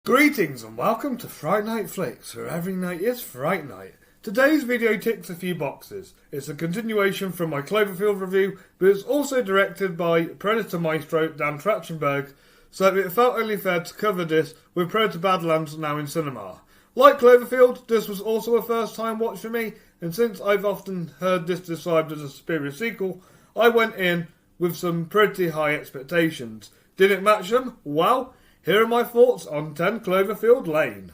Greetings and welcome to Fright Night Flix, where every night is Fright Night. Today's video ticks a few boxes. It's a continuation from my Cloverfield review, but it's also directed by Predator maestro Dan Trachtenberg, so it felt only fair to cover this with Predator Badlands now in cinema. Like Cloverfield, this was also a first time watch for me, and since I've often heard this described as a superior sequel, I went in with some pretty high expectations. Did it match them? Well, here are my thoughts on 10 Cloverfield Lane.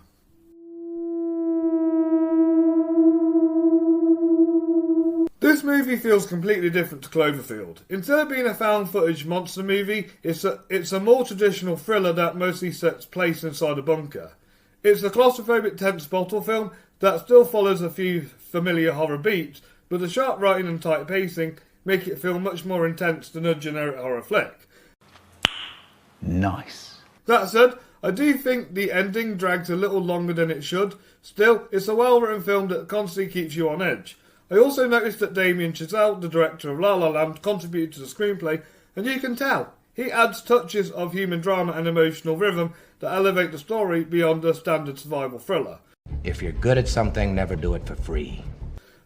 This movie feels completely different to Cloverfield. Instead of being a found footage monster movie, it's a more traditional thriller that mostly sets place inside a bunker. It's a claustrophobic tense bottle film that still follows a few familiar horror beats, but the sharp writing and tight pacing make it feel much more intense than a generic horror flick. Nice. That said, I do think the ending drags a little longer than it should. Still, it's a well-written film that constantly keeps you on edge. I also noticed that Damien Chazelle, the director of La La Land, contributed to the screenplay, and you can tell, he adds touches of human drama and emotional rhythm that elevate the story beyond a standard survival thriller. If you're good at something, never do it for free.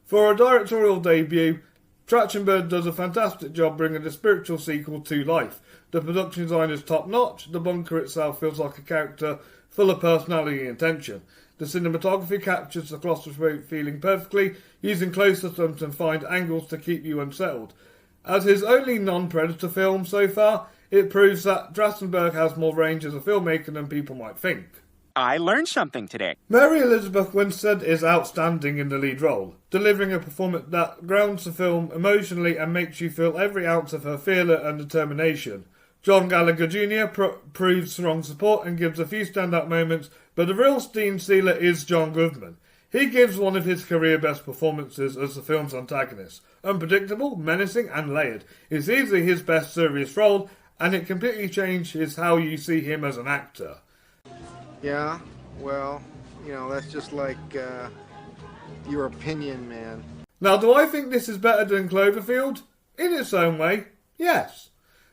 For a directorial debut, Trachtenberg does a fantastic job bringing the spiritual sequel to life. The production design is top-notch, the bunker itself feels like a character full of personality and tension. The cinematography captures the claustrophobic feeling perfectly, using close-ups and fine angles to keep you unsettled. As his only non-Predator film so far, it proves that Trachtenberg has more range as a filmmaker than people might think. I learned something today. Mary Elizabeth Winstead is outstanding in the lead role, delivering a performance that grounds the film emotionally and makes you feel every ounce of her fear and determination. John Gallagher Jr. proves strong support and gives a few standout moments, but the real steam sealer is John Goodman. He gives one of his career best performances as the film's antagonist. Unpredictable, menacing and layered. It's easily his best serious role, and it completely changes how you see him as an actor. Yeah, well, you know, that's just like, your opinion, man. Now, do I think this is better than Cloverfield? In its own way, yes.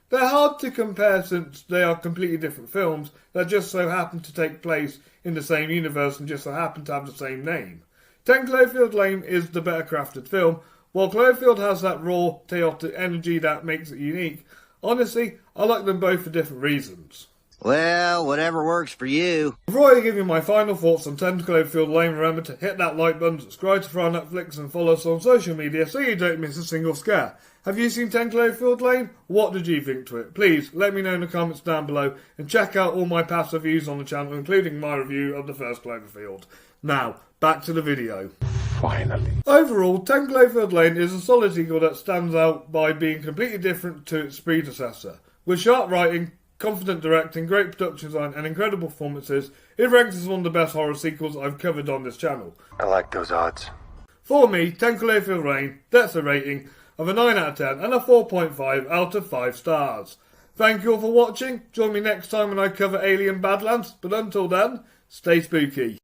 They're hard to compare since they are completely different films that just so happen to take place in the same universe and just so happen to have the same name. 10 Cloverfield Lane is the better crafted film, while Cloverfield has that raw, chaotic energy that makes it unique. Honestly, I like them both for different reasons. Well, whatever works for you. Before I give you my final thoughts on 10 Cloverfield Lane, remember to hit that like button, subscribe to Fright Night Flix and follow us on social media so you don't miss a single scare. Have you seen 10 Cloverfield Lane? What did you think to it? Please let me know in the comments down below and check out all my past reviews on the channel, including my review of the first Cloverfield. Now, back to the video. Finally. Overall, 10 Cloverfield Lane is a solid sequel that stands out by being completely different to its predecessor. With sharp writing, confident directing, great production design and incredible performances, it ranks as one of the best horror sequels I've covered on this channel. I like those odds. For me, 10 Cloverfield Lane gets a rating of a 9 out of 10 and a 4.5 out of 5 stars. Thank you all for watching. Join me next time when I cover Alien Badlands, but until then, stay spooky.